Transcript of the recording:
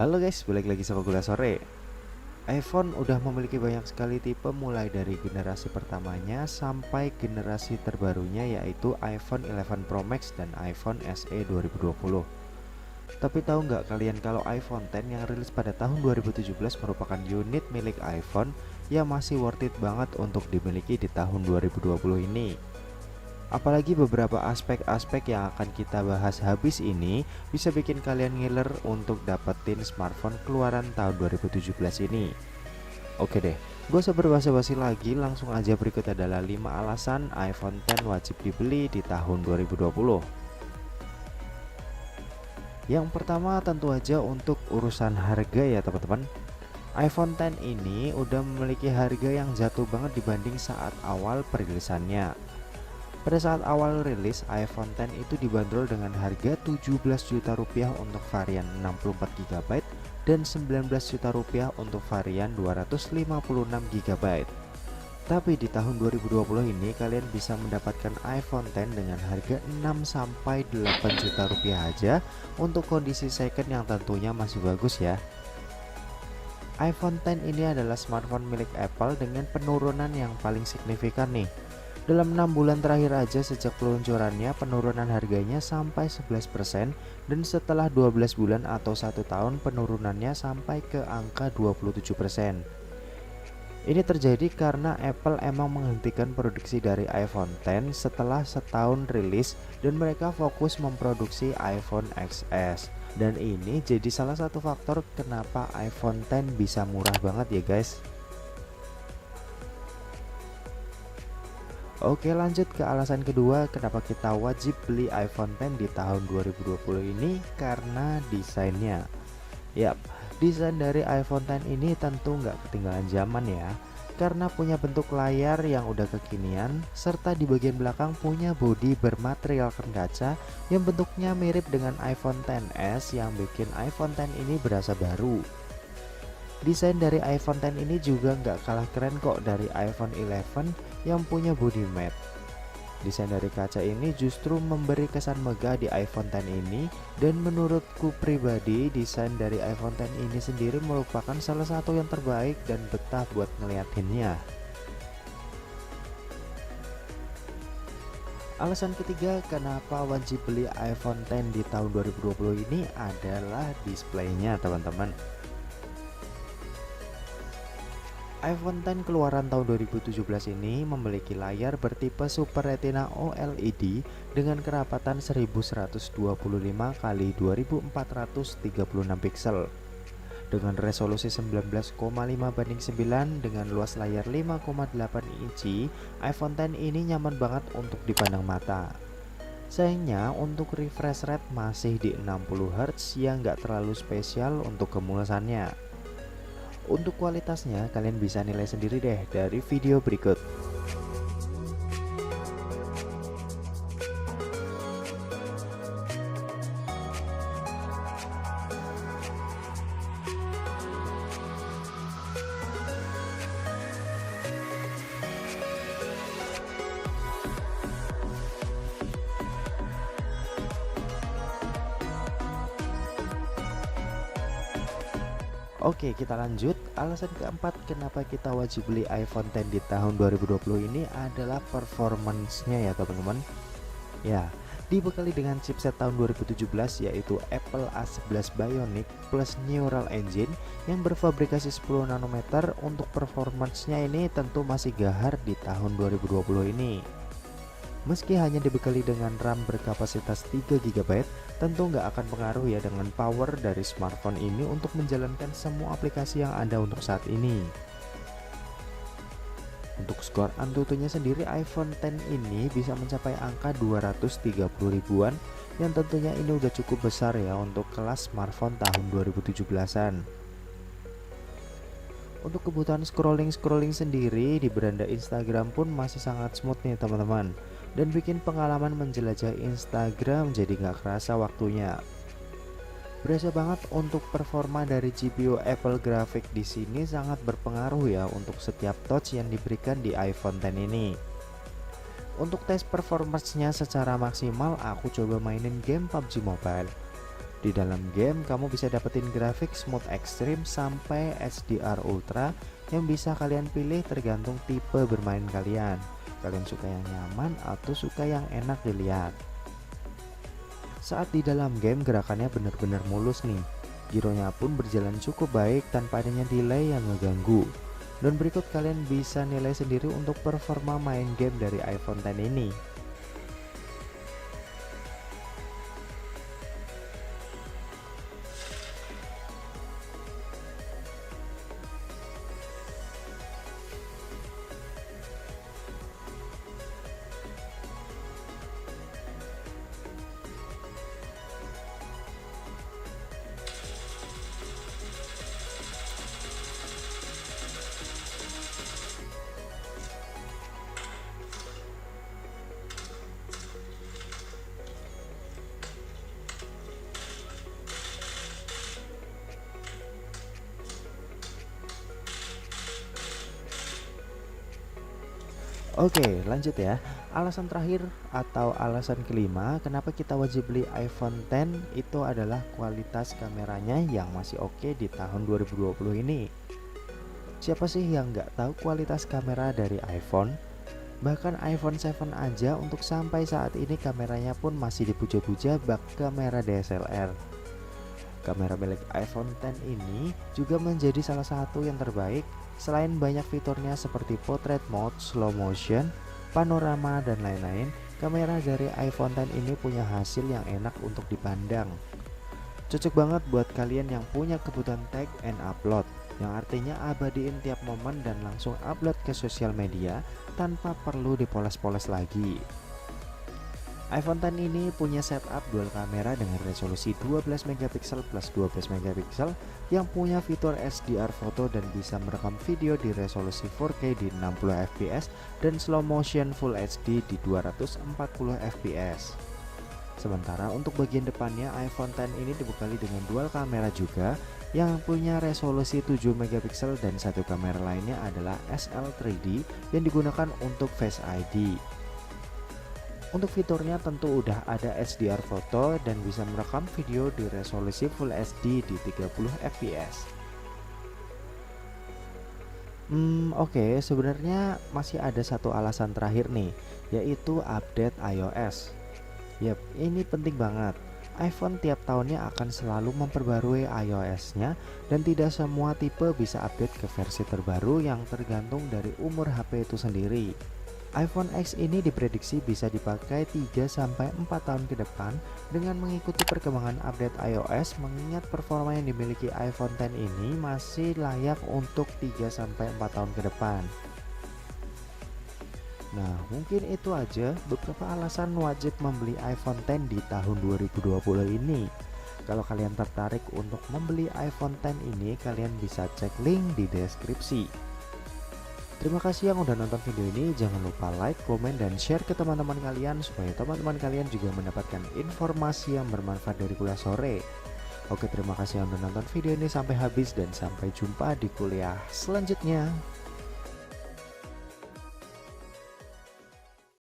Halo guys, balik lagi sama Gula Sore. iPhone udah memiliki banyak sekali tipe mulai dari generasi pertamanya sampai generasi terbarunya yaitu iPhone 11 Pro Max dan iPhone SE 2020. Tapi tahu nggak kalian kalau iPhone X yang rilis pada tahun 2017 merupakan unit milik iPhone yang masih worth it banget untuk dimiliki di tahun 2020 ini. Apalagi beberapa aspek-aspek yang akan kita bahas habis ini bisa bikin kalian ngiler untuk dapetin smartphone keluaran tahun 2017 ini. Oke deh, gue usah basa-basi lagi, langsung aja berikut adalah 5 alasan iPhone X wajib dibeli di tahun 2020. Yang pertama tentu aja untuk urusan harga ya teman-teman. iPhone X ini udah memiliki harga yang jatuh banget dibanding saat awal perilisannya. Pada saat awal rilis, iPhone X itu dibanderol dengan harga 17 juta rupiah untuk varian 64 GB dan 19 juta rupiah untuk varian 256 GB. Tapi di tahun 2020 ini kalian bisa mendapatkan iPhone X dengan harga 6-8 juta rupiah aja untuk kondisi second yang tentunya masih bagus ya. iPhone X ini adalah smartphone milik Apple dengan penurunan yang paling signifikan nih. Dalam 6 bulan terakhir aja sejak peluncurannya penurunan harganya sampai 11% dan setelah 12 bulan atau 1 tahun penurunannya sampai ke angka 27%. Ini terjadi karena Apple emang menghentikan produksi dari iPhone X setelah setahun rilis dan mereka fokus memproduksi iPhone XS. Dan ini jadi salah satu faktor kenapa iPhone X bisa murah banget ya guys. Oke, lanjut ke alasan kedua kenapa kita wajib beli iPhone X di tahun 2020 ini, karena desainnya. Yap, desain dari iPhone X ini tentu nggak ketinggalan zaman ya, karena punya bentuk layar yang udah kekinian, serta di bagian belakang punya bodi bermaterialkan kaca yang bentuknya mirip dengan iPhone XS yang bikin iPhone X ini berasa baru. Desain dari iPhone X ini juga nggak kalah keren kok dari iPhone 11 yang punya body matte. Desain dari kaca ini justru memberi kesan megah di iPhone X ini, dan menurutku pribadi desain dari iPhone X ini sendiri merupakan salah satu yang terbaik dan betah buat ngeliatinnya. Alasan ketiga kenapa wajib beli iPhone X di tahun 2020 ini adalah displaynya teman-teman. iPhone X keluaran tahun 2017 ini memiliki layar bertipe Super Retina OLED dengan kerapatan 1125 x 2436 pixel dengan resolusi 19,5:9 dengan luas layar 5,8 inci. iPhone X ini nyaman banget untuk dipandang mata. Sayangnya untuk refresh rate masih di 60 Hz yang gak terlalu spesial untuk kemulasannya. Untuk kualitasnya kalian bisa nilai sendiri deh dari video berikut. Oke, kita lanjut. Alasan keempat kenapa kita wajib beli iPhone X di tahun 2020 ini adalah performance-nya ya teman-teman. Ya, dibekali dengan chipset tahun 2017 yaitu Apple A11 Bionic plus Neural Engine yang berfabrikasi 10 nanometer. Untuk performance-nya ini tentu masih gahar di tahun 2020 ini. Meski hanya dibekali dengan RAM berkapasitas 3 GB, tentu nggak akan pengaruh ya dengan power dari smartphone ini untuk menjalankan semua aplikasi yang ada untuk saat ini. Untuk skor Antutunya sendiri, iPhone X ini bisa mencapai angka 230 ribuan yang tentunya ini udah cukup besar ya untuk kelas smartphone tahun 2017-an. Untuk kebutuhan scrolling sendiri di beranda Instagram pun masih sangat smooth nih teman-teman, dan bikin pengalaman menjelajah Instagram jadi nggak kerasa waktunya. Berasa banget untuk performa dari GPU Apple Graphic di sini sangat berpengaruh ya untuk setiap touch yang diberikan di iPhone X ini. Untuk tes performance-nya secara maksimal, aku coba mainin game PUBG Mobile. Di dalam game kamu bisa dapetin grafik smooth ekstrim sampai HDR ultra yang bisa kalian pilih tergantung tipe bermain kalian. Kalian suka yang nyaman atau suka yang enak dilihat. Saat di dalam game gerakannya benar-benar mulus nih. Gironya pun berjalan cukup baik tanpa adanya delay yang mengganggu. Dan berikut kalian bisa nilai sendiri untuk performa main game dari iPhone X ini. Oke, lanjut ya. Alasan terakhir atau alasan kelima kenapa kita wajib beli iPhone X itu adalah kualitas kameranya yang masih oke di tahun 2020 ini. Siapa sih yang nggak tahu kualitas kamera dari iPhone? Bahkan iPhone 7 aja untuk sampai saat ini kameranya pun masih dipuja-puja bak kamera DSLR. Kamera milik iPhone X ini juga menjadi salah satu yang terbaik. Selain banyak fiturnya seperti portrait mode, slow motion, panorama, dan lain-lain, kamera dari iPhone X ini punya hasil yang enak untuk dipandang. Cocok banget buat kalian yang punya kebutuhan tag and upload, yang artinya abadiin tiap momen dan langsung upload ke sosial media tanpa perlu dipoles-poles lagi. iPhone X ini punya setup dual kamera dengan resolusi 12 megapiksel plus 12 megapiksel yang punya fitur HDR foto dan bisa merekam video di resolusi 4K di 60 fps dan slow motion Full HD di 240 fps. Sementara untuk bagian depannya iPhone X ini dibekali dengan dual kamera juga yang punya resolusi 7 megapiksel dan satu kamera lainnya adalah SL3D yang digunakan untuk Face ID. Untuk fiturnya tentu udah ada HDR foto dan bisa merekam video di resolusi Full HD di 30 fps. Oke, sebenarnya masih ada satu alasan terakhir nih, yaitu update iOS. Yap, ini penting banget. iPhone tiap tahunnya akan selalu memperbarui iOS-nya dan tidak semua tipe bisa update ke versi terbaru yang tergantung dari umur HP itu sendiri. iPhone X ini diprediksi bisa dipakai 3-4 tahun ke depan dengan mengikuti perkembangan update iOS, mengingat performa yang dimiliki iPhone X ini masih layak untuk 3-4 tahun ke depan. Nah, mungkin itu aja beberapa alasan wajib membeli iPhone X di tahun 2020 ini. Kalau kalian tertarik untuk membeli iPhone X ini, kalian bisa cek link di deskripsi. Terima kasih yang udah nonton video ini. Jangan lupa like, komen, dan share ke teman-teman kalian supaya teman-teman kalian juga mendapatkan informasi yang bermanfaat dari kuliah sore. Oke, terima kasih yang udah nonton video ini sampai habis dan sampai jumpa di kuliah selanjutnya.